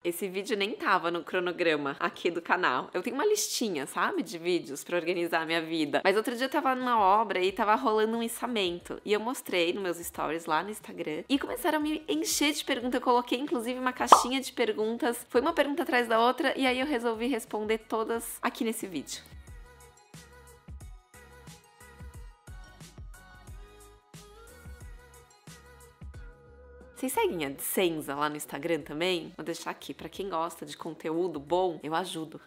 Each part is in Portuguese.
Esse vídeo nem tava no cronograma aqui do canal. Eu tenho uma listinha, sabe, de vídeos pra organizar a minha vida. Mas outro dia eu tava numa obra e tava rolando um içamento. E eu mostrei nos meus stories lá no Instagram. E começaram a me encher de perguntas. Eu coloquei, inclusive, uma caixinha de perguntas. Foi uma pergunta atrás da outra. E aí eu resolvi responder todas aqui nesse vídeo. Vocês seguem a Dissenza lá no Instagram também? Vou deixar aqui, pra quem gosta de conteúdo bom, eu ajudo.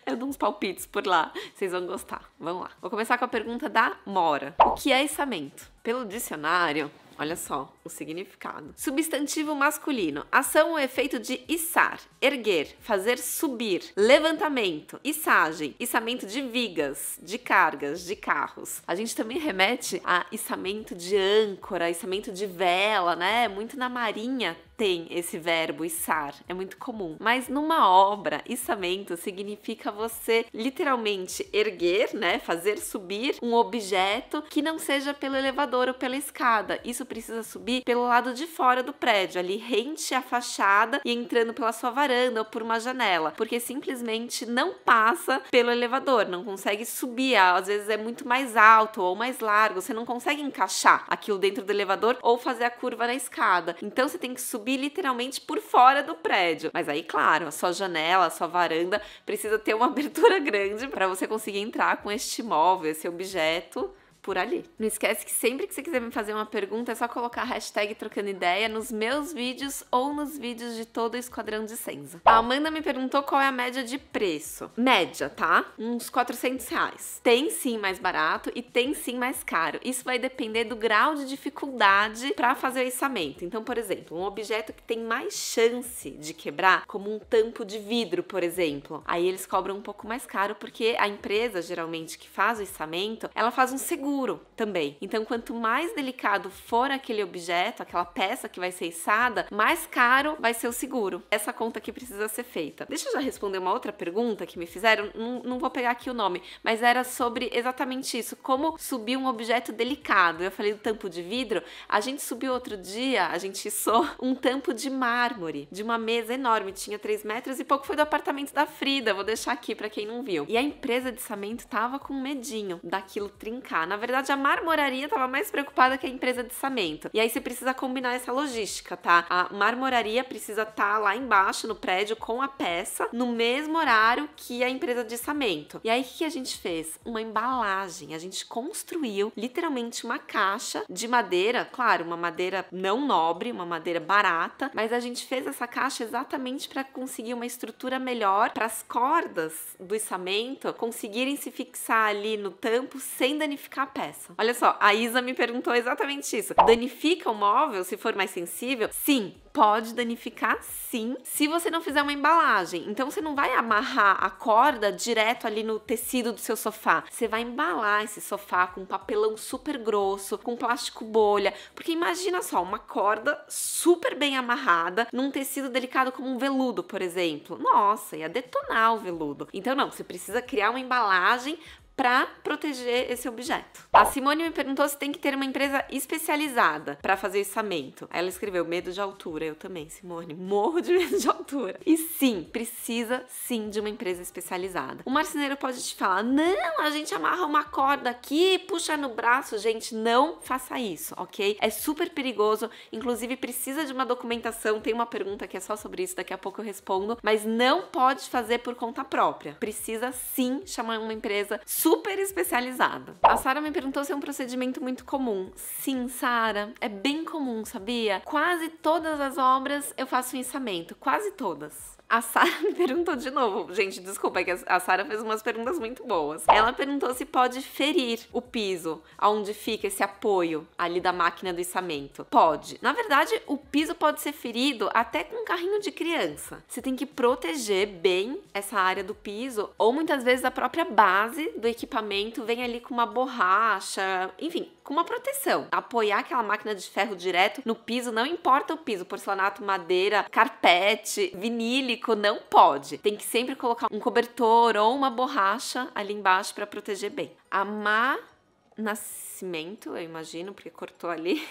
Eu dou uns palpites por lá, vocês vão gostar. Vamos lá. Vou começar com a pergunta da Mora. O que é içamento? Pelo dicionário, olha só o significado. Substantivo masculino. Ação ou efeito de içar, erguer, fazer subir, levantamento, içagem, içamento de vigas, de cargas, de carros. A gente também remete a içamento de âncora, içamento de vela, né? Muito na marinha tem esse verbo içar, é muito comum. Mas numa obra, içamento significa você literalmente erguer, né? Fazer subir um objeto que não seja pelo elevador ou pela escada. Isso precisa subir pelo lado de fora do prédio, ali rente à fachada e entrando pela sua varanda ou por uma janela, porque simplesmente não passa pelo elevador, não consegue subir, às vezes é muito mais alto ou mais largo, você não consegue encaixar aquilo dentro do elevador ou fazer a curva na escada. Então você tem que subir literalmente por fora do prédio. Mas aí, claro, a sua janela, a sua varanda precisa ter uma abertura grande para você conseguir entrar com este móvel, esse objeto por ali. Não esquece que sempre que você quiser me fazer uma pergunta é só colocar a hashtag trocando ideia nos meus vídeos ou nos vídeos de todo o Esquadrão Dissenza. A Amanda me perguntou qual é a média de preço. Média, tá? Uns R$400. Tem sim mais barato e tem sim mais caro. Isso vai depender do grau de dificuldade para fazer o içamento. Então, por exemplo, um objeto que tem mais chance de quebrar, como um tampo de vidro, por exemplo, aí eles cobram um pouco mais caro porque a empresa, geralmente, que faz o içamento, ela faz um seguro também. Então, quanto mais delicado for aquele objeto, aquela peça que vai ser içada, mais caro vai ser o seguro. Essa conta aqui precisa ser feita. Deixa eu já responder uma outra pergunta que me fizeram, não vou pegar aqui o nome, mas era sobre exatamente isso, como subir um objeto delicado. Eu falei do tampo de vidro, a gente subiu outro dia, a gente içou um tampo de mármore, de uma mesa enorme, tinha 3 metros e pouco, foi do apartamento da Frida, vou deixar aqui pra quem não viu. E a empresa de içamento tava com medinho daquilo trincar. Na verdade, a marmoraria estava mais preocupada que a empresa de içamento. E aí você precisa combinar essa logística, tá? A marmoraria precisa estar lá embaixo no prédio com a peça no mesmo horário que a empresa de içamento. E aí o que a gente fez? Uma embalagem. A gente construiu literalmente uma caixa de madeira, claro, uma madeira não nobre, uma madeira barata, mas a gente fez essa caixa exatamente para conseguir uma estrutura melhor para as cordas do içamento conseguirem se fixar ali no tampo sem danificar a peça. Olha só, a Isa me perguntou exatamente isso. Danifica o móvel se for mais sensível? Sim, pode danificar sim, se você não fizer uma embalagem. Então você não vai amarrar a corda direto ali no tecido do seu sofá. Você vai embalar esse sofá com um papelão super grosso, com plástico bolha, porque imagina só, uma corda super bem amarrada num tecido delicado como um veludo, por exemplo. Nossa, ia detonar o veludo. Então não, você precisa criar uma embalagem para proteger esse objeto. A Simone me perguntou se tem que ter uma empresa especializada para fazer içamento. Ela escreveu medo de altura. Eu também, Simone, morro de medo de altura. E sim, precisa sim de uma empresa especializada. O marceneiro pode te falar, não, a gente amarra uma corda aqui, puxa no braço. Gente, não faça isso, ok? É super perigoso, inclusive precisa de uma documentação. Tem uma pergunta que é só sobre isso, daqui a pouco eu respondo, mas não pode fazer por conta própria. Precisa sim chamar uma empresa super especializada. A Sara me perguntou se é um procedimento muito comum. Sim, Sara, é bem comum, sabia? Quase todas as obras eu faço um içamento, quase todas. A Sara me perguntou de novo. Gente, desculpa, é que a Sara fez umas perguntas muito boas. Ela perguntou se pode ferir o piso, aonde fica esse apoio ali da máquina do içamento. Pode. Na verdade, o piso pode ser ferido até com um carrinho de criança. Você tem que proteger bem essa área do piso, ou muitas vezes a própria base do equipamento vem ali com uma borracha, enfim, com uma proteção. Apoiar aquela máquina de ferro direto no piso, não importa o piso, porcelanato, madeira, carpete, vinílico, não pode. Tem que sempre colocar um cobertor ou uma borracha ali embaixo para proteger bem. Nascimento, eu imagino, porque cortou ali,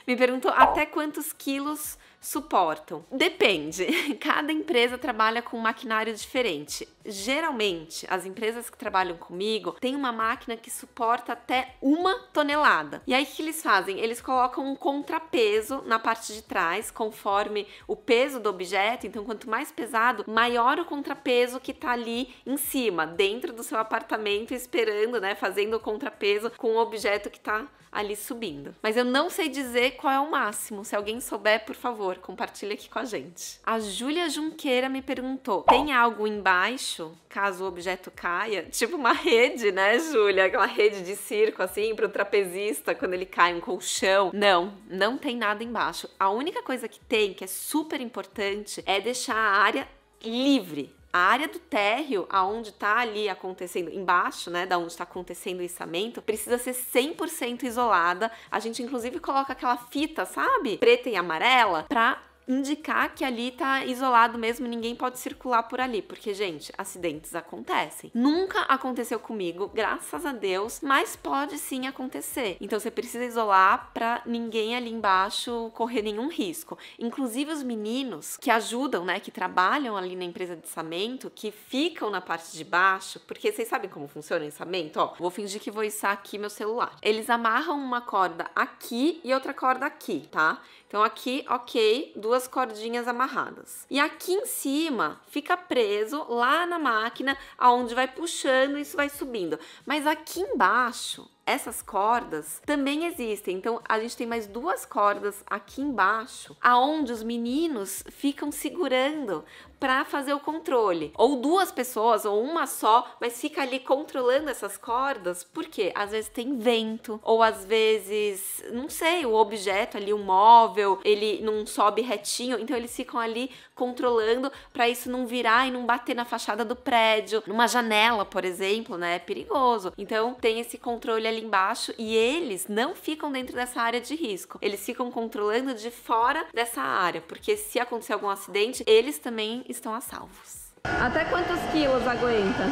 me perguntou até quantos quilos suportam? Depende. Cada empresa trabalha com um maquinário diferente. Geralmente, as empresas que trabalham comigo têm uma máquina que suporta até 1 tonelada. E aí, o que eles fazem? Eles colocam um contrapeso na parte de trás, conforme o peso do objeto. Então, quanto mais pesado, maior o contrapeso que tá ali em cima, dentro do seu apartamento, esperando, né, fazendo o contrapeso com o objeto que tá ali subindo. Mas eu não sei dizer qual é o máximo. Se alguém souber, por favor, compartilha aqui com a gente. A Júlia Junqueira me perguntou: tem algo embaixo, caso o objeto caia? Tipo uma rede, né, Júlia? Aquela rede de circo, assim, pro trapezista, quando ele cai, um colchão. Não tem nada embaixo. A única coisa que tem, que é super importante, é deixar a área livre. A área do térreo, aonde tá ali acontecendo, embaixo, né, da onde está acontecendo o içamento, precisa ser 100% isolada. A gente, inclusive, coloca aquela fita, sabe? Preta e amarela, pra indicar que ali tá isolado mesmo, ninguém pode circular por ali, porque, gente, acidentes acontecem. Nunca aconteceu comigo, graças a Deus, mas pode sim acontecer. Então você precisa isolar pra ninguém ali embaixo correr nenhum risco. Inclusive os meninos que ajudam, né, que trabalham ali na empresa de içamento, que ficam na parte de baixo, porque vocês sabem como funciona o içamento? Ó, vou fingir que vou içar aqui meu celular. Eles amarram uma corda aqui e outra corda aqui, tá? Então aqui, ok, 2 cordinhas amarradas. E aqui em cima fica preso lá na máquina, aonde vai puxando e isso vai subindo. Mas aqui embaixo, essas cordas também existem. Então a gente tem mais 2 cordas aqui embaixo, aonde os meninos ficam segurando para fazer o controle. Ou 2 pessoas, ou uma só, mas fica ali controlando essas cordas, porque às vezes tem vento, ou às vezes, não sei, o objeto ali, o móvel, ele não sobe retinho, então eles ficam ali controlando para isso não virar e não bater na fachada do prédio, numa janela, por exemplo, né? É perigoso. Então tem esse controle ali embaixo e eles não ficam dentro dessa área de risco. Eles ficam controlando de fora dessa área, porque se acontecer algum acidente, eles também estão a salvos. Até quantos quilos aguenta?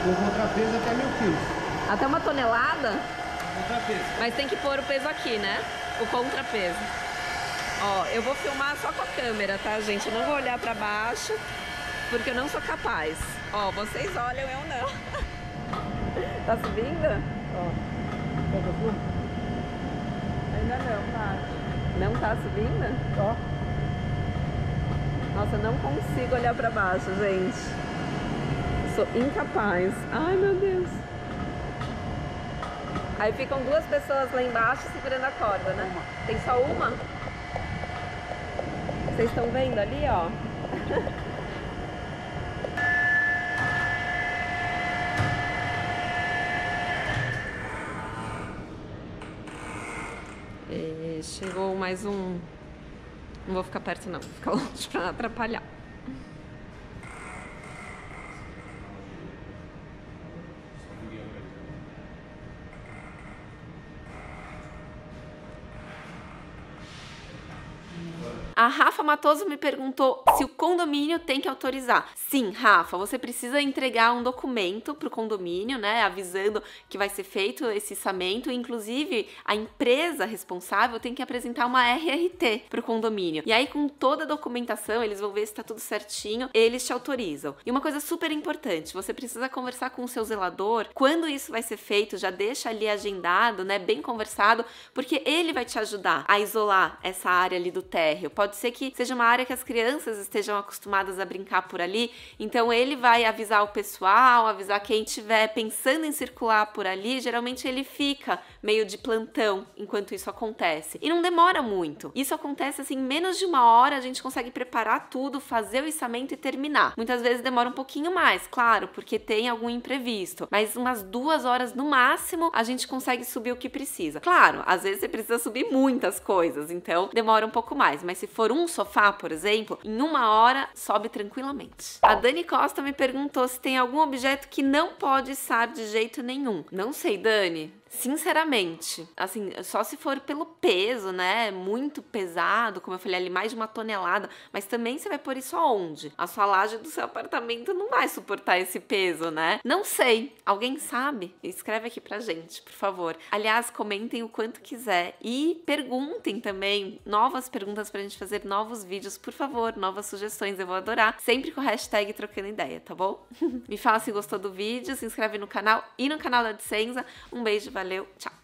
O contrapeso até 1000 quilos. Até 1 tonelada? Contrapeso. Mas tem que pôr o peso aqui, né? O contrapeso. Ó, eu vou filmar só com a câmera, tá, gente? Eu não vou olhar pra baixo, porque eu não sou capaz. Ó, vocês olham, eu não. Tá subindo? Ó. Quer que eu filme? Ainda não, tá. Não tá subindo? Ó. Nossa, eu não consigo olhar pra baixo, gente. Sou incapaz. Ai, meu Deus. Aí ficam 2 pessoas lá embaixo segurando a corda, né? Tem só uma? Vocês estão vendo ali, ó? E chegou mais um. Não vou ficar perto não, vou ficar longe pra não atrapalhar. A Rafa Matoso me perguntou se o condomínio tem que autorizar. Sim, Rafa, você precisa entregar um documento pro condomínio, né, avisando que vai ser feito esse içamento. Inclusive, a empresa responsável tem que apresentar uma RRT pro condomínio. E aí, com toda a documentação, eles vão ver se tá tudo certinho, eles te autorizam. E uma coisa super importante, você precisa conversar com o seu zelador quando isso vai ser feito, já deixa ali agendado, né, bem conversado, porque ele vai te ajudar a isolar essa área ali do térreo. Pode ser que seja uma área que as crianças estejam acostumadas a brincar por ali, então ele vai avisar o pessoal, avisar quem estiver pensando em circular por ali. Geralmente ele fica meio de plantão enquanto isso acontece. E não demora muito. Isso acontece assim, em menos de 1 hora a gente consegue preparar tudo, fazer o içamento e terminar. Muitas vezes demora um pouquinho mais, claro, porque tem algum imprevisto, mas umas 2 horas no máximo a gente consegue subir o que precisa. Claro, às vezes você precisa subir muitas coisas, então demora um pouco mais, mas se for um sofá, por exemplo, em 1 hora sobe tranquilamente. A Dani Costa me perguntou se tem algum objeto que não pode içar de jeito nenhum. Não sei, Dani. Sinceramente, assim, só se for pelo peso, né? Muito pesado, como eu falei ali, mais de 1 tonelada. Mas também você vai pôr isso aonde? A sua laje do seu apartamento não vai suportar esse peso, né? Não sei. Alguém sabe? Escreve aqui pra gente, por favor. Aliás, comentem o quanto quiser e perguntem também novas perguntas pra gente fazer novos vídeos, por favor, novas sugestões. Eu vou adorar. Sempre com o hashtag Trocando Ideia, tá bom? Me fala se gostou do vídeo, se inscreve no canal e no canal da Dicenza. Um beijo, valeu, tchau!